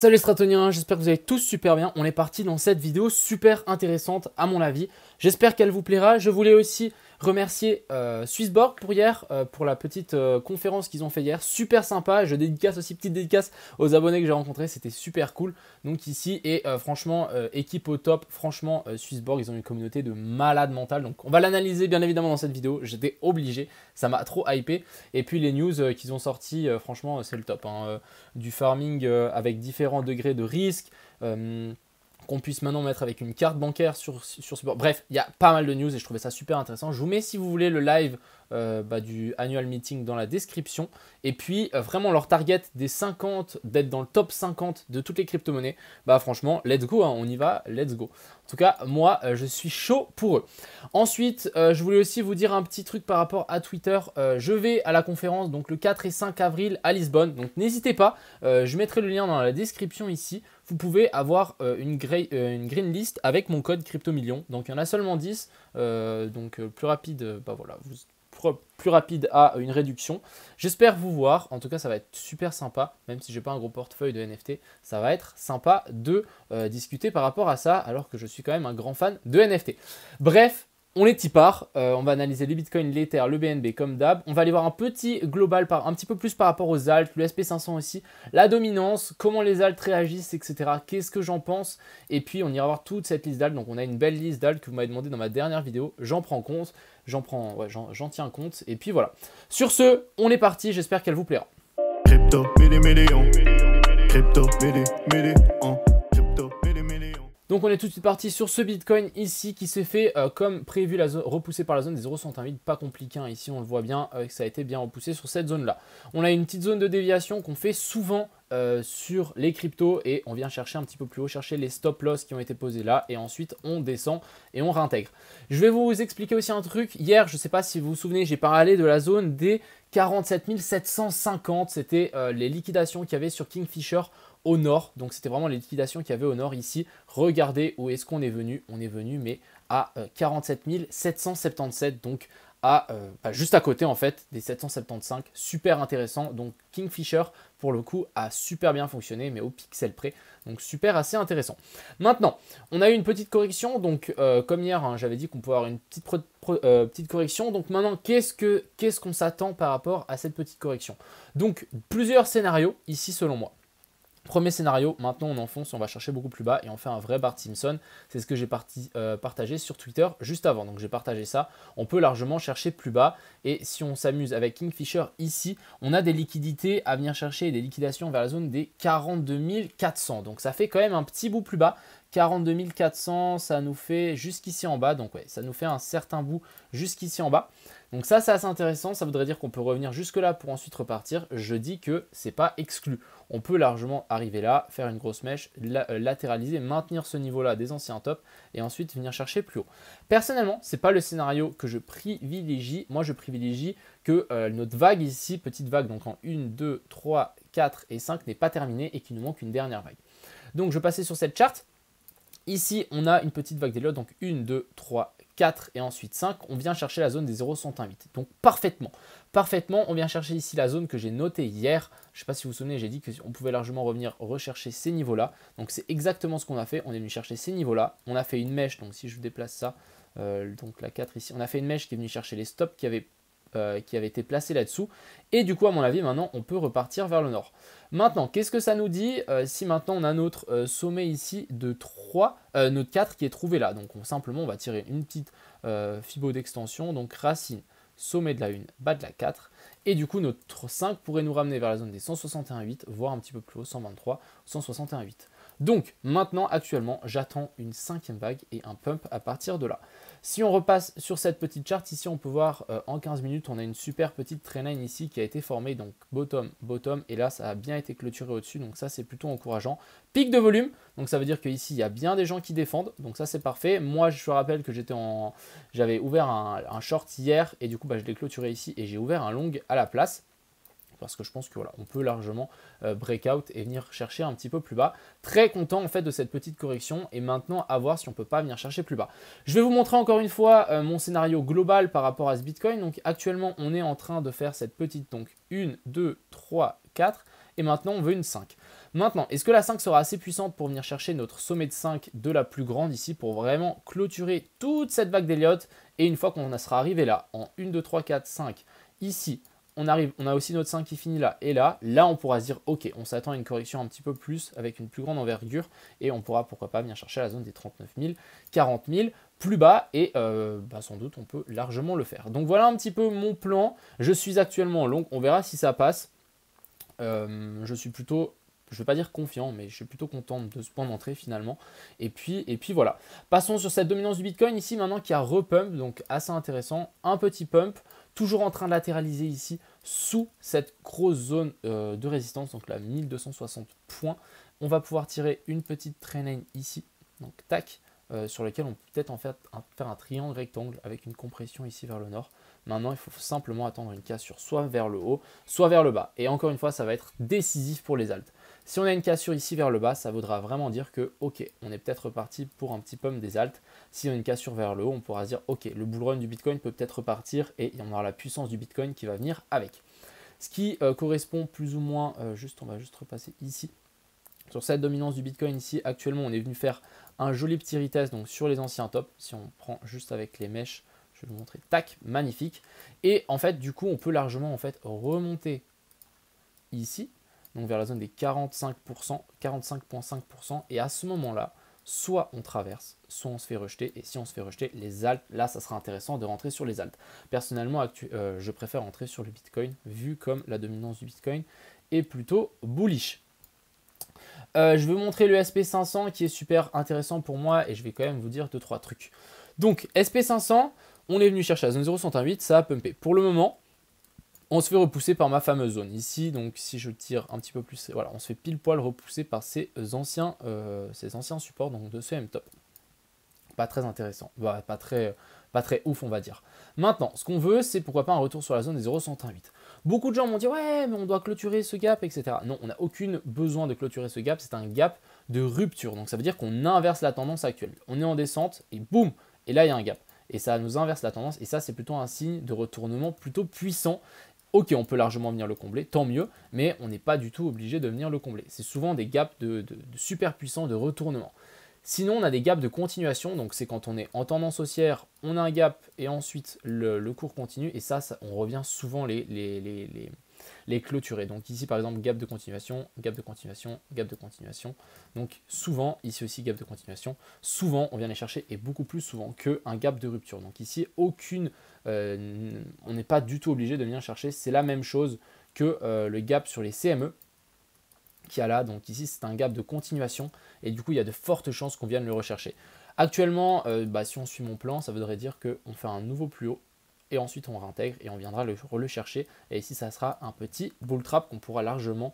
Salut les stratoniens, j'espère que vous allez tous super bien. On est parti dans cette vidéo super intéressante à mon avis. J'espère qu'elle vous plaira. Je voulais aussi remercier Swissborg pour hier, pour la petite conférence qu'ils ont fait hier. Super sympa. Je dédicace aussi, petite dédicace aux abonnés que j'ai rencontrés. C'était super cool. Donc ici, et franchement, équipe au top. Franchement, Swissborg, ils ont une communauté de malades mentales. Donc on va l'analyser bien évidemment dans cette vidéo. J'étais obligé. Ça m'a trop hypé. Et puis les news qu'ils ont sorties, franchement, c'est le top. Hein. Du farming avec différents degrés de risque. Qu'on puisse maintenant mettre avec une carte bancaire sur ce board. Bref, il y a pas mal de news et je trouvais ça super intéressant. Je vous mets, si vous voulez, le live du annual meeting dans la description. Et puis, vraiment, leur target des 50, d'être dans le top 50 de toutes les crypto-monnaies. Bah franchement, let's go, hein, on y va, let's go. En tout cas, moi, je suis chaud pour eux. Ensuite, je voulais aussi vous dire un petit truc par rapport à Twitter. Je vais à la conférence donc le 4 et 5 avril à Lisbonne. Donc n'hésitez pas, je mettrai le lien dans la description ici. Vous pouvez avoir une green list avec mon code CryptoMillion. Donc il y en a seulement 10, donc plus rapide, bah voilà, plus rapide à une réduction. J'espère vous voir, en tout cas ça va être super sympa, même si j'ai pas un gros portefeuille de NFT, ça va être sympa de discuter par rapport à ça, alors que je suis quand même un grand fan de NFT. Bref, on est y part, on va analyser le Bitcoin, l'Ether, le BNB comme d'hab. On va aller voir un petit global, un petit peu plus par rapport aux alts, le SP500 aussi, la dominance, comment les alts réagissent, etc. Qu'est-ce que j'en pense? Et puis on ira voir toute cette liste d'alts. Donc on a une belle liste d'alts que vous m'avez demandé dans ma dernière vidéo. J'en prends compte, j'en tiens compte. Et puis voilà. Sur ce, on est parti, j'espère qu'elle vous plaira. Crypto, million. Crypto, million. Donc on est tout de suite parti sur ce Bitcoin ici qui s'est fait comme prévu, repoussé par la zone des 0,108, pas compliqué, hein. Ici on le voit bien que ça a été bien repoussé sur cette zone là. On a une petite zone de déviation qu'on fait souvent sur les cryptos et on vient chercher un petit peu plus haut, chercher les stop loss qui ont été posés là et ensuite on descend et on réintègre. Je vais vous expliquer aussi un truc. Hier, je ne sais pas si vous vous souvenez, j'ai parlé de la zone des 47 750, c'était les liquidations qu'il y avait sur Kingfisher au nord, donc c'était vraiment les liquidations qu'il y avait au nord ici. Regardez où est-ce qu'on est venu, on est venu mais à 47 777, donc juste à côté en fait des 775, super intéressant. Donc Kingfisher pour le coup a super bien fonctionné mais au pixel près, donc super assez intéressant. Maintenant on a eu une petite correction, donc comme hier hein, j'avais dit qu'on pouvait avoir une petite correction. Donc maintenant qu'est-ce qu'on s'attend par rapport à cette petite correction? Donc plusieurs scénarios ici selon moi. Premier scénario, maintenant on enfonce, on va chercher beaucoup plus bas et on fait un vrai Bart Simpson. C'est ce que j'ai partagé sur Twitter juste avant. Donc j'ai partagé ça. On peut largement chercher plus bas. Et si on s'amuse avec Kingfisher ici, on a des liquidités à venir chercher et des liquidations vers la zone des 42 400. Donc ça fait quand même un petit bout plus bas. 42 400, ça nous fait jusqu'ici en bas. Donc ouais, ça nous fait un certain bout jusqu'ici en bas. Donc ça, c'est assez intéressant. Ça voudrait dire qu'on peut revenir jusque là pour ensuite repartir. Je dis que c'est pas exclu. On peut largement arriver là, faire une grosse mèche, latéraliser, maintenir ce niveau-là des anciens tops et ensuite venir chercher plus haut. Personnellement, ce n'est pas le scénario que je privilégie. Moi, je privilégie que notre vague ici, petite vague, donc en 1, 2, 3, 4 et 5 n'est pas terminée et qu'il nous manque une dernière vague. Donc, je vais passer sur cette charte. Ici, on a une petite vague des lots, donc 1, 2, 3, 4 et ensuite 5. On vient chercher la zone des 0,108. Donc parfaitement, on vient chercher ici la zone que j'ai notée hier. Je ne sais pas si vous vous souvenez, j'ai dit qu'on pouvait largement revenir rechercher ces niveaux-là. Donc c'est exactement ce qu'on a fait. On est venu chercher ces niveaux-là. On a fait une mèche, donc si je déplace ça, donc la 4 ici, on a fait une mèche qui est venue chercher les stops qui avaient été placés là-dessous. Et du coup, à mon avis, maintenant, on peut repartir vers le nord. Maintenant, qu'est-ce que ça nous dit si maintenant on a notre sommet ici de 3, notre 4 qui est trouvé là. Donc simplement, on va tirer une petite fibo d'extension. Donc racine, sommet de la 1, bas de la 4. Et du coup, notre 5 pourrait nous ramener vers la zone des 161,8, voire un petit peu plus haut, 123, 161,8. Donc maintenant, actuellement, j'attends une 5e vague et un pump à partir de là. Si on repasse sur cette petite charte, ici on peut voir en 15 minutes, on a une super petite trendline ici qui a été formée, donc bottom, bottom, et là ça a bien été clôturé au-dessus, donc ça c'est plutôt encourageant. Pic de volume, donc ça veut dire qu'ici il y a bien des gens qui défendent, donc ça c'est parfait. Moi je te rappelle que j'avais ouvert un short hier, et du coup je l'ai clôturé ici, et j'ai ouvert un long à la place. Parce que je pense que voilà, on peut largement breakout et venir chercher un petit peu plus bas. Très content en fait de cette petite correction et maintenant à voir si on peut pas venir chercher plus bas. Je vais vous montrer encore une fois mon scénario global par rapport à ce Bitcoin. Donc actuellement on est en train de faire cette petite, donc 1, 2, 3, 4 et maintenant on veut une 5. Maintenant, est-ce que la 5 sera assez puissante pour venir chercher notre sommet de 5 de la plus grande ici pour vraiment clôturer toute cette vague d'Elliott? Et une fois qu'on sera arrivé là, en 1, 2, 3, 4, 5, ici, on a aussi notre 5 qui finit là et là. Là, on pourra se dire, ok, on s'attend à une correction un petit peu plus avec une plus grande envergure et on pourra, pourquoi pas, venir chercher la zone des 39 000, 40 000 plus bas et sans doute on peut largement le faire. Donc voilà un petit peu mon plan. Je suis actuellement en long, on verra si ça passe. Je suis plutôt, je ne vais pas dire confiant, mais je suis plutôt content de ce point d'entrée finalement. Et puis voilà. Passons sur cette dominance du Bitcoin ici maintenant qui a repump, donc assez intéressant. Un petit pump, toujours en train de latéraliser ici sous cette grosse zone de résistance, donc là 1260 points. On va pouvoir tirer une petite trend ici, donc tac. Sur lequel on peut peut-être en faire un triangle rectangle avec une compression ici vers le nord. Maintenant, il faut simplement attendre une cassure soit vers le haut, soit vers le bas. Et encore une fois, ça va être décisif pour les alts. Si on a une cassure ici vers le bas, ça voudra vraiment dire que, ok, on est peut-être reparti pour un petit pump des alts. Si on a une cassure vers le haut, on pourra se dire, ok, le bull run du Bitcoin peut peut-être repartir et on aura la puissance du Bitcoin qui va venir avec. Ce qui correspond plus ou moins, on va juste repasser ici. Sur cette dominance du Bitcoin ici, actuellement, on est venu faire un joli petit retest donc sur les anciens tops. Si on prend juste avec les mèches, je vais vous montrer, tac, magnifique. Et en fait, du coup, on peut largement en fait remonter ici, donc vers la zone des 45%, 45,5%. Et à ce moment-là, soit on traverse, soit on se fait rejeter. Et si on se fait rejeter, les alts, là, ça sera intéressant de rentrer sur les alts. Personnellement, je préfère rentrer sur le Bitcoin, vu comme la dominance du Bitcoin est plutôt bullish. Je vais vous montrer le SP500 qui est super intéressant pour moi et je vais quand même vous dire 2-3 trucs. Donc SP500, on est venu chercher la zone 0,108, ça a pumpé. Pour le moment, on se fait repousser par ma fameuse zone ici. Donc si je tire un petit peu plus, voilà, on se fait pile poil repousser par ces anciens supports donc de ce M-Top. Pas très intéressant, bah, pas très ouf on va dire. Maintenant, ce qu'on veut, c'est pourquoi pas un retour sur la zone des 0,108. Beaucoup de gens m'ont dit ouais mais on doit clôturer ce gap, etc. Non, on n'a aucun besoin de clôturer ce gap, c'est un gap de rupture. Donc ça veut dire qu'on inverse la tendance actuelle. On est en descente et boum, et là il y a un gap. Et ça nous inverse la tendance et ça c'est plutôt un signe de retournement plutôt puissant. Ok, on peut largement venir le combler, tant mieux, mais on n'est pas du tout obligé de venir le combler. C'est souvent des gaps de super puissants de retournement. Sinon, on a des gaps de continuation, donc c'est quand on est en tendance haussière, on a un gap et ensuite le cours continue, et ça on revient souvent les clôturer. Donc ici par exemple, gap de continuation, gap de continuation, gap de continuation. Donc souvent, ici aussi gap de continuation, souvent on vient les chercher et beaucoup plus souvent qu'un gap de rupture. Donc ici, on n'est pas du tout obligé de venir chercher, c'est la même chose que le gap sur les CME. Qui a là, donc ici c'est un gap de continuation et du coup il y a de fortes chances qu'on vienne le rechercher. Actuellement, si on suit mon plan, ça voudrait dire qu'on fait un nouveau plus haut et ensuite on réintègre et on viendra le chercher. Et ici ça sera un petit bull trap qu'on pourra largement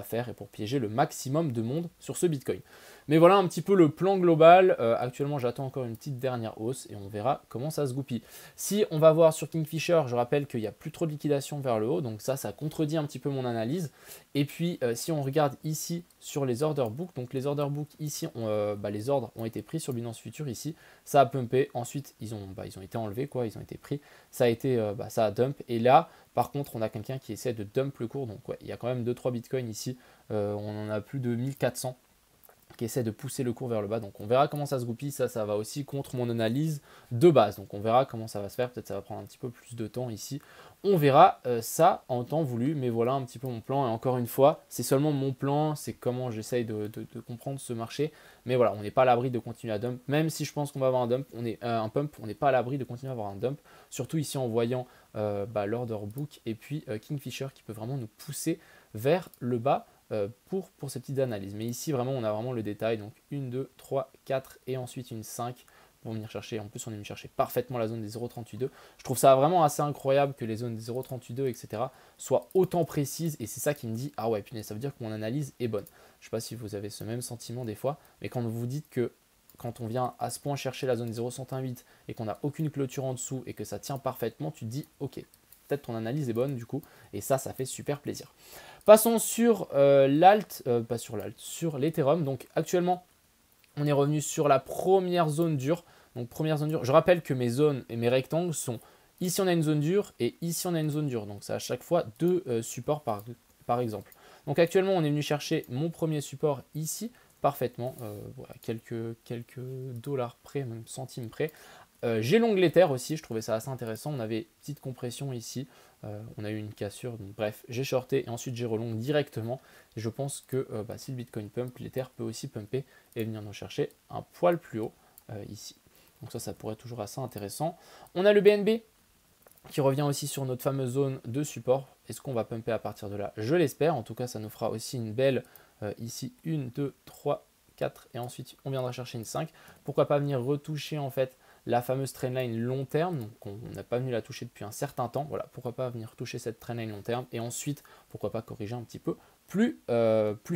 faire et pour piéger le maximum de monde sur ce Bitcoin. Mais voilà un petit peu le plan global. Actuellement j'attends encore une petite dernière hausse et on verra comment ça se goupille. Si on va voir sur Kingfisher, je rappelle qu'il n'y a plus trop de liquidation vers le haut, donc ça contredit un petit peu mon analyse. Et puis si on regarde ici sur les order books, donc les order books ici, les ordres ont été pris sur Binance Future ici, ça a pumpé, ensuite ils ont été enlevés, quoi, ils ont été pris, ça a dump, et là par contre on a quelqu'un qui essaie de dump le cours, donc ouais, il y a quand même 2-3 bitcoins ici, on en a plus de 1400 qui essaie de pousser le cours vers le bas, donc on verra comment ça se goupille, ça va aussi contre mon analyse de base, donc on verra comment ça va se faire, peut-être ça va prendre un petit peu plus de temps ici, on verra ça en temps voulu, mais voilà un petit peu mon plan, et encore une fois, c'est seulement mon plan, c'est comment j'essaye de comprendre ce marché, mais voilà, on n'est pas à l'abri de continuer à dump, même si je pense qu'on va avoir un pump, on n'est pas à l'abri de continuer à avoir un dump, surtout ici en voyant l'order book, et puis Kingfisher qui peut vraiment nous pousser vers le bas, pour ces petites analyses. Mais ici, vraiment, on a vraiment le détail. Donc, 1, 2, 3, 4 et ensuite une 5 pour venir chercher. En plus, on est venu chercher parfaitement la zone des 0,382. Je trouve ça vraiment assez incroyable que les zones des 0,382, etc. soient autant précises. Et c'est ça qui me dit, ah ouais, punaise, ça veut dire que mon analyse est bonne. Je ne sais pas si vous avez ce même sentiment des fois, mais quand vous dites que quand on vient à ce point chercher la zone des 0,108 et qu'on n'a aucune clôture en dessous et que ça tient parfaitement, tu te dis, ok, peut-être ton analyse est bonne du coup. Et ça fait super plaisir. Passons sur sur l'Ethereum. Donc actuellement, on est revenu sur la première zone dure. Donc première zone dure. Je rappelle que mes zones et mes rectangles sont ici on a une zone dure et ici on a une zone dure. Donc c'est à chaque fois deux supports par exemple. Donc actuellement, on est venu chercher mon premier support ici, parfaitement, voilà, quelques dollars près, même centimes près. J'ai l'onglet terre aussi, je trouvais ça assez intéressant. On avait une petite compression ici, on a eu une cassure, donc bref, j'ai shorté et ensuite j'ai relong directement. Et je pense que si le Bitcoin pump, l'Ether peut aussi pumper et venir nous chercher un poil plus haut ici. Donc ça pourrait être toujours assez intéressant. On a le BNB qui revient aussi sur notre fameuse zone de support. Est-ce qu'on va pumper à partir de là? Je l'espère. En tout cas, ça nous fera aussi une belle ici 1, 2, 3, 4 et ensuite on viendra chercher une 5. Pourquoi pas venir retoucher en fait la fameuse trendline long terme, donc on n'a pas venu la toucher depuis un certain temps. Voilà, pourquoi pas venir toucher cette trendline long terme et ensuite pourquoi pas corriger un petit peu plus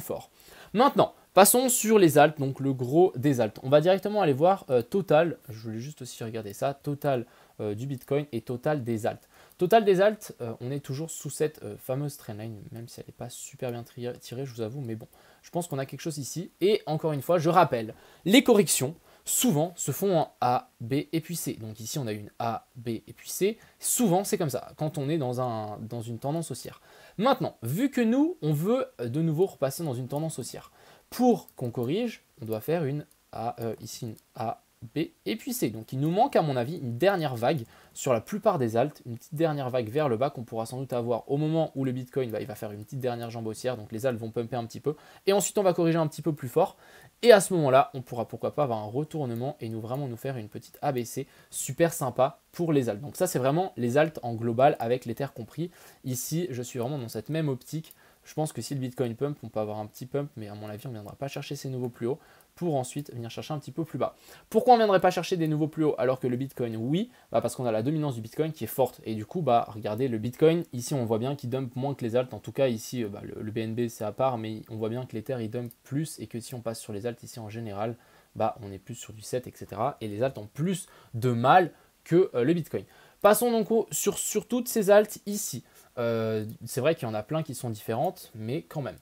fort. Maintenant, passons sur les alts, donc le gros des alts. On va directement aller voir total, je voulais juste aussi regarder ça, total du Bitcoin et total des alts. Total des alts, on est toujours sous cette fameuse trendline, même si elle n'est pas super bien tirée, je vous avoue, mais bon, je pense qu'on a quelque chose ici. Et encore une fois, je rappelle, les corrections, souvent se font en A, B et puis C. Donc ici, on a une A, B et puis C. Souvent, c'est comme ça, quand on est dans une tendance haussière. Maintenant, vu que nous, on veut de nouveau repasser dans une tendance haussière, pour qu'on corrige, on doit faire une A, ici une A, B et puis C. Donc il nous manque à mon avis une dernière vague sur la plupart des alts, une petite dernière vague vers le bas qu'on pourra sans doute avoir au moment où le Bitcoin il va faire une petite dernière jambe haussière, donc les alts vont pumper un petit peu, et ensuite on va corriger un petit peu plus fort, et à ce moment-là, on pourra pourquoi pas avoir un retournement et vraiment nous faire une petite ABC super sympa pour les alts. Donc ça c'est vraiment les alts en global avec l'Ether compris. Ici, je suis vraiment dans cette même optique. Je pense que si le Bitcoin pump, on peut avoir un petit pump, mais à mon avis, on ne viendra pas chercher ces nouveaux plus hauts pour ensuite venir chercher un petit peu plus bas. Pourquoi on ne viendrait pas chercher des nouveaux plus hauts alors que le Bitcoin, oui, parce qu'on a la dominance du Bitcoin qui est forte. Et du coup, regardez, le Bitcoin, ici, on voit bien qu'il dump moins que les alts. En tout cas, ici, le BNB, c'est à part, mais on voit bien que l'Ether, il dump plus et que si on passe sur les alts, ici, en général, on est plus sur du 7, etc. Et les alts ont plus de mal que le Bitcoin. Passons donc sur toutes ces alts ici. C'est vrai qu'il y en a plein qui sont différentes, mais quand même.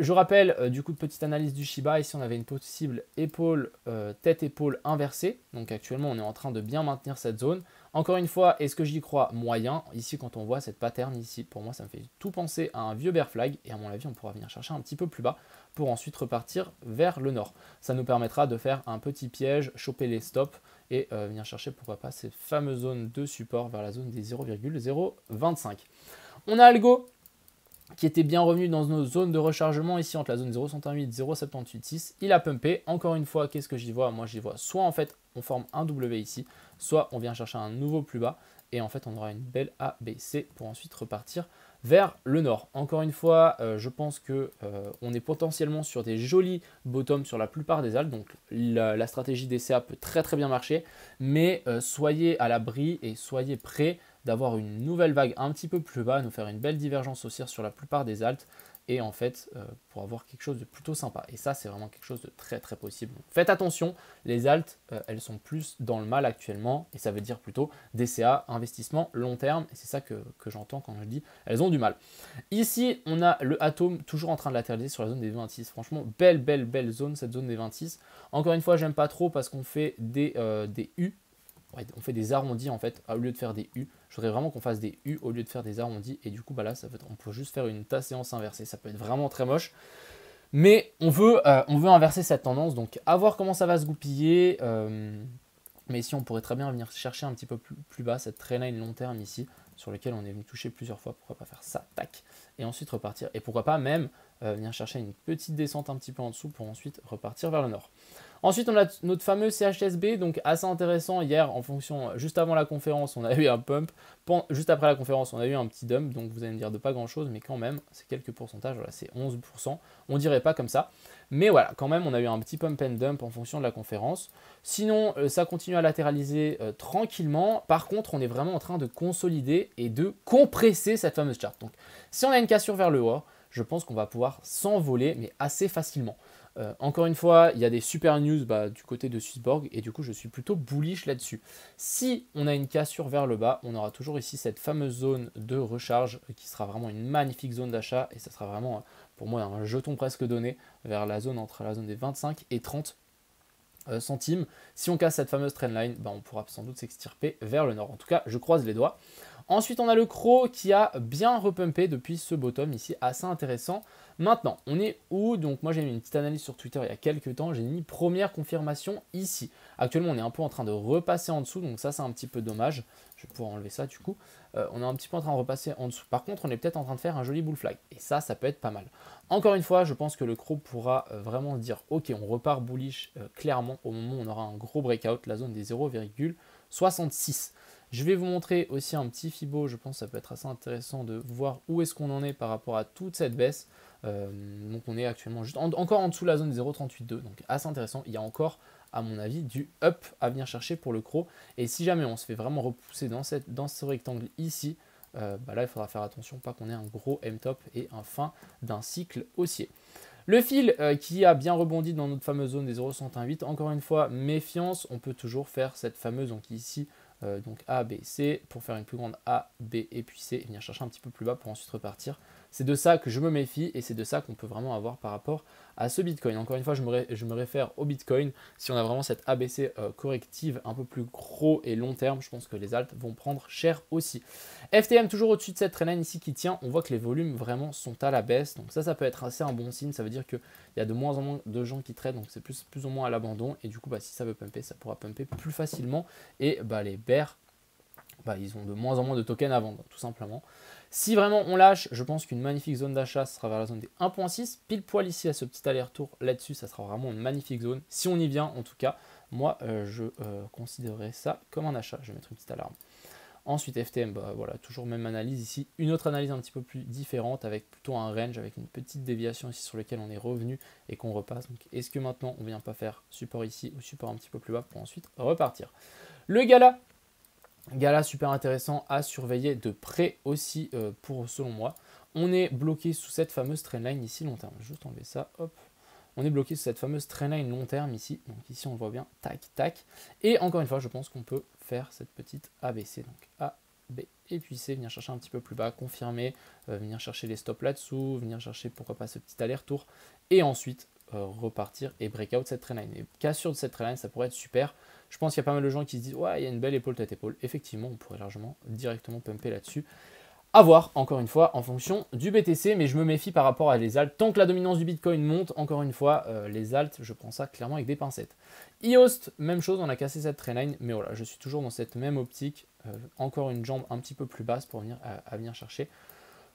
Je rappelle, du coup, de petite analyse du Shiba. Ici, on avait une possible épaule, tête-épaule inversée. Donc actuellement, on est en train de bien maintenir cette zone. Encore une fois, est-ce que j'y crois? Moyen. Ici, quand on voit cette pattern ici, pour moi, ça me fait tout penser à un vieux bear flag. Et à mon avis, on pourra venir chercher un petit peu plus bas pour ensuite repartir vers le nord. Ça nous permettra de faire un petit piège, choper les stops et venir chercher, pourquoi pas, ces fameuses zones de support vers la zone des 0,025. On a Algo qui était bien revenu dans nos zones de rechargement ici entre la zone 0,108 et 0,786. Il a pumpé. Encore une fois, qu'est-ce que j'y vois? Moi, j'y vois soit en fait on forme un W ici, soit on vient chercher un nouveau plus bas et en fait on aura une belle ABC pour ensuite repartir vers le nord. Encore une fois, je pense que on est potentiellement sur des jolis bottoms sur la plupart des alts, donc la stratégie DCA peut très bien marcher, mais soyez à l'abri et soyez prêts d'avoir une nouvelle vague un petit peu plus bas, nous faire une belle divergence haussière sur la plupart des alts et en fait pour avoir quelque chose de plutôt sympa. Et ça c'est vraiment quelque chose de très possible. Donc, faites attention, les alts elles sont plus dans le mal actuellement et ça veut dire plutôt DCA, investissement long terme, et c'est ça que j'entends quand je dis elles ont du mal. Ici on a le Atom toujours en train de latéraliser sur la zone des 26. Franchement belle zone, cette zone des 26. Encore une fois j'aime pas trop parce qu'on fait des U. Ouais, on fait des arrondis en fait, au lieu de faire des U. Je voudrais vraiment qu'on fasse des U au lieu de faire des arrondis. Et du coup, là, on peut juste faire une séance inversée. Ça peut être vraiment très moche. Mais on veut inverser cette tendance. Donc, à voir comment ça va se goupiller. Mais ici, on pourrait très bien venir chercher un petit peu plus bas cette trendline long terme ici, sur lequel on est venu toucher plusieurs fois. Pourquoi pas faire ça, tac, et ensuite repartir. Et pourquoi pas même venir chercher une petite descente un petit peu en dessous pour ensuite repartir vers le nord. Ensuite, on a notre fameux CHSB, donc assez intéressant. Hier, en fonction, juste avant la conférence, on a eu un pump. Juste après la conférence, on a eu un petit dump. Donc, vous allez me dire de pas grand-chose, mais quand même, c'est quelques pourcentages. Voilà, c'est 11%. On dirait pas comme ça. Mais voilà, quand même, on a eu un petit pump and dump en fonction de la conférence. Sinon, ça continue à latéraliser tranquillement. Par contre, on est vraiment en train de consolider et de compresser cette fameuse charte. Donc, si on a une cassure vers le haut, je pense qu'on va pouvoir s'envoler, mais assez facilement. Encore une fois, il y a des super news du côté de Swissborg et du coup, je suis plutôt bullish là-dessus. Si on a une cassure vers le bas, on aura toujours ici cette fameuse zone de recharge qui sera vraiment une magnifique zone d'achat et ça sera vraiment pour moi un jeton presque donné vers la zone entre la zone des 25 et 30 centimes. Si on casse cette fameuse trendline, on pourra sans doute s'extirper vers le nord. En tout cas, je croise les doigts. Ensuite, on a le CRO qui a bien repumpé depuis ce bottom ici, assez intéressant. Maintenant, on est où? Donc moi j'ai mis une petite analyse sur Twitter il y a quelques temps, j'ai mis première confirmation ici. Actuellement on est un peu en train de repasser en dessous, donc ça c'est un petit peu dommage. Je vais pouvoir enlever ça du coup. On est un petit peu en train de repasser en dessous. Par contre on est peut-être en train de faire un joli bull flag, et ça peut être pas mal. Encore une fois, je pense que le CRO pourra vraiment se dire ok, on repart bullish clairement au moment où on aura un gros breakout, la zone des 0,66. Je vais vous montrer aussi un petit Fibo, je pense que ça peut être assez intéressant de voir où est-ce qu'on en est par rapport à toute cette baisse. Donc on est actuellement juste encore en dessous de la zone des 0,382, donc assez intéressant. Il y a encore, à mon avis, du up à venir chercher pour le CRO. Et si jamais on se fait vraiment repousser dans ce rectangle ici, là il faudra faire attention, pas qu'on ait un gros M-top et un fin d'un cycle haussier. Le fil qui a bien rebondi dans notre fameuse zone des 0,118, encore une fois, méfiance, on peut toujours faire cette fameuse, donc ici, donc A, B, C, pour faire une plus grande A, B et puis C, et venir chercher un petit peu plus bas pour ensuite repartir. C'est de ça que je me méfie et c'est de ça qu'on peut vraiment avoir par rapport à ce Bitcoin. Encore une fois, je me réfère au Bitcoin. Si on a vraiment cette ABC corrective un peu plus gros et long terme, je pense que les alts vont prendre cher aussi. FTM toujours au-dessus de cette trendline ici qui tient. On voit que les volumes vraiment sont à la baisse. Donc ça peut être assez un bon signe. Ça veut dire qu'il y a de moins en moins de gens qui traitent. Donc c'est plus ou moins à l'abandon. Et du coup, si ça veut pumper, ça pourra pumper plus facilement. Et les bears, ils ont de moins en moins de tokens à vendre, tout simplement. Si vraiment on lâche, je pense qu'une magnifique zone d'achat sera vers la zone des 1.6. Pile poil ici à ce petit aller-retour là-dessus, ça sera vraiment une magnifique zone. Si on y vient, en tout cas, moi, je considérerais ça comme un achat. Je vais mettre une petite alarme. Ensuite, FTM, voilà, toujours même analyse ici. Une autre analyse un petit peu plus différente avec plutôt un range, avec une petite déviation ici sur lequel on est revenu et qu'on repasse. Donc, est-ce que maintenant on ne vient pas faire support ici ou support un petit peu plus bas pour ensuite repartir? Le Gala super intéressant à surveiller de près aussi selon moi. On est bloqué sous cette fameuse trendline ici long terme. Je vais juste enlever ça, hop. On est bloqué sous cette fameuse trendline long terme ici. Donc ici on le voit bien, tac, tac. Et encore une fois, je pense qu'on peut faire cette petite ABC. Donc A, B et puis C, venir chercher un petit peu plus bas, confirmer, venir chercher les stops là-dessous, venir chercher pourquoi pas ce petit aller-retour. Et ensuite repartir et breakout cette trendline. Et cassure de cette trendline, ça pourrait être super. Je pense qu'il y a pas mal de gens qui se disent ouais, il y a une belle épaule tête épaule. Effectivement, on pourrait largement directement pumper là-dessus. À voir, encore une fois, en fonction du BTC, mais je me méfie par rapport à les alts. Tant que la dominance du Bitcoin monte, encore une fois, les alts, je prends ça clairement avec des pincettes. EOS, même chose, on a cassé cette trendline, mais voilà, je suis toujours dans cette même optique. Encore une jambe un petit peu plus basse pour venir chercher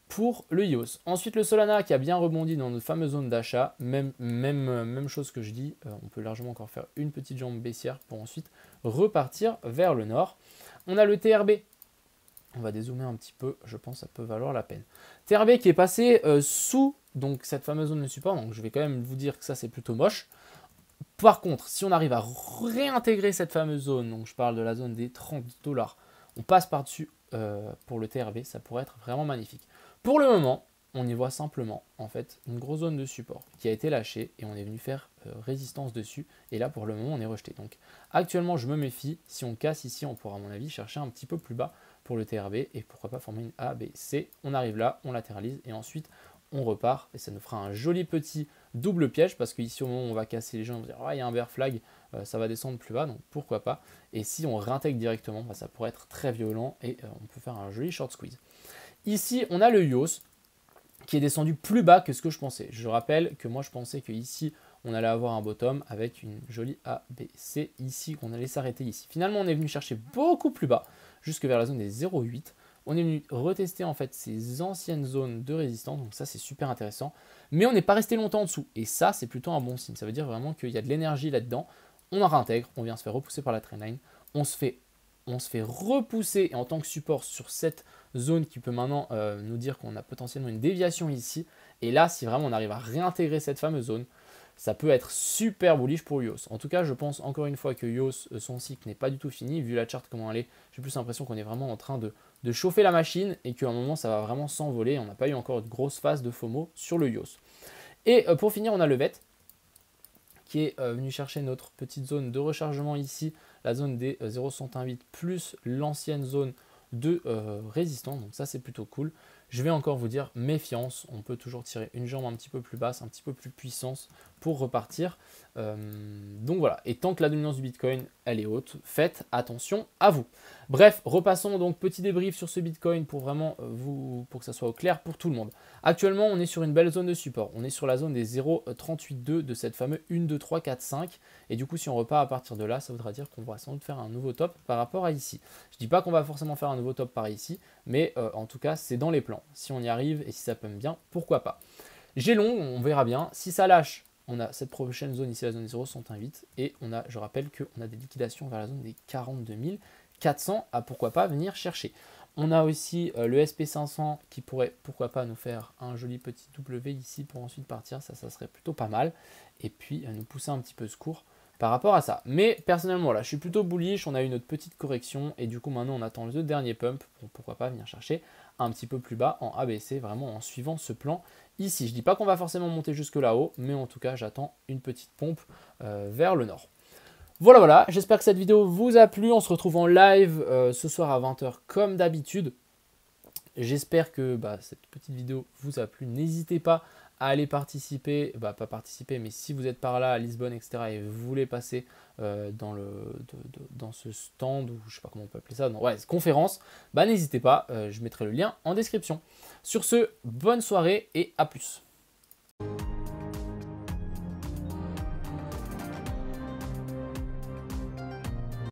pour le EOS. Ensuite, le Solana qui a bien rebondi dans notre fameuse zone d'achat. Même chose que je dis, on peut largement encore faire une petite jambe baissière pour ensuite repartir vers le nord. On a le TRB. On va dézoomer un petit peu, je pense que ça peut valoir la peine. TRB qui est passé sous donc, cette fameuse zone de support, donc je vais quand même vous dire que ça c'est plutôt moche. Par contre, si on arrive à réintégrer cette fameuse zone, donc je parle de la zone des 30 $, on passe par-dessus pour le TRB, ça pourrait être vraiment magnifique. Pour le moment, on y voit simplement en fait une grosse zone de support qui a été lâchée et on est venu faire résistance dessus. Et là, pour le moment, on est rejeté. Donc actuellement, je me méfie. Si on casse ici, on pourra à mon avis chercher un petit peu plus bas pour le TRB et pourquoi pas former une A, B, C. On arrive là, on latéralise et ensuite on repart et ça nous fera un joli petit double piège parce qu'ici au moment où on va casser les gens, on va dire oh, il y a un bear flag, ça va descendre plus bas, donc pourquoi pas. Et si on réintègre directement, ça pourrait être très violent et on peut faire un joli short squeeze. Ici, on a le EOS qui est descendu plus bas que ce que je pensais. Je rappelle que moi, je pensais qu'ici, on allait avoir un bottom avec une jolie A, B, C ici, qu'on allait s'arrêter ici. Finalement, on est venu chercher beaucoup plus bas, jusque vers la zone des 0,8. On est venu retester en fait ces anciennes zones de résistance, donc ça, c'est super intéressant. Mais on n'est pas resté longtemps en dessous, et ça, c'est plutôt un bon signe. Ça veut dire vraiment qu'il y a de l'énergie là-dedans. On en réintègre, on vient se faire repousser par la trendline, on se fait repousser en tant que support sur cette zone qui peut maintenant nous dire qu'on a potentiellement une déviation ici. Et là, si vraiment on arrive à réintégrer cette fameuse zone, ça peut être super bullish pour EOS. En tout cas, je pense encore une fois que EOS, son cycle n'est pas du tout fini. Vu la charte comment elle est, j'ai plus l'impression qu'on est vraiment en train de chauffer la machine et qu'à un moment, ça va vraiment s'envoler. On n'a pas eu encore une grosse phase de FOMO sur le EOS. Et pour finir, on a le VET qui est venu chercher notre petite zone de rechargement ici, la zone des 0,118 plus l'ancienne zone de résistance. Donc ça, c'est plutôt cool. Je vais encore vous dire méfiance. On peut toujours tirer une jambe un petit peu plus basse, un petit peu plus puissance pour repartir. Donc voilà, et tant que la dominance du Bitcoin elle est haute, faites attention à vous. Bref, repassons donc petit débrief sur ce Bitcoin pour vraiment pour que ça soit au clair pour tout le monde. Actuellement, on est sur une belle zone de support. On est sur la zone des 0,382 de cette fameuse 1, 2, 3, 4, 5. Et du coup, si on repart à partir de là, ça voudra dire qu'on va sans doute faire un nouveau top par rapport à ici. Je ne dis pas qu'on va forcément faire un nouveau top par ici, mais en tout cas, c'est dans les plans. Si on y arrive et si ça pump bien, pourquoi pas. J'ai long, on verra bien. Si ça lâche, on a cette prochaine zone ici, la zone des 0,108. Et on a, je rappelle qu'on a des liquidations vers la zone des 42 400 à pourquoi pas venir chercher. On a aussi le SP500 qui pourrait pourquoi pas nous faire un joli petit W ici pour ensuite partir. Ça serait plutôt pas mal. Et puis nous pousser un petit peu ce cours par rapport à ça. Mais personnellement, là, je suis plutôt bullish. On a eu notre petite correction. Et du coup, maintenant, on attend le dernier pump. Pour pourquoi pas venir chercher un petit peu plus bas en ABC, vraiment en suivant ce plan ici. Je ne dis pas qu'on va forcément monter jusque là-haut, mais en tout cas, j'attends une petite pompe vers le nord. Voilà, j'espère que cette vidéo vous a plu. On se retrouve en live ce soir à 20 h comme d'habitude. J'espère que cette petite vidéo vous a plu. N'hésitez pas à aller participer, pas participer, mais si vous êtes par là à Lisbonne, etc. et vous voulez passer dans ce stand, ou je sais pas comment on peut appeler ça, conférence, n'hésitez pas, je mettrai le lien en description. Sur ce, bonne soirée et à plus.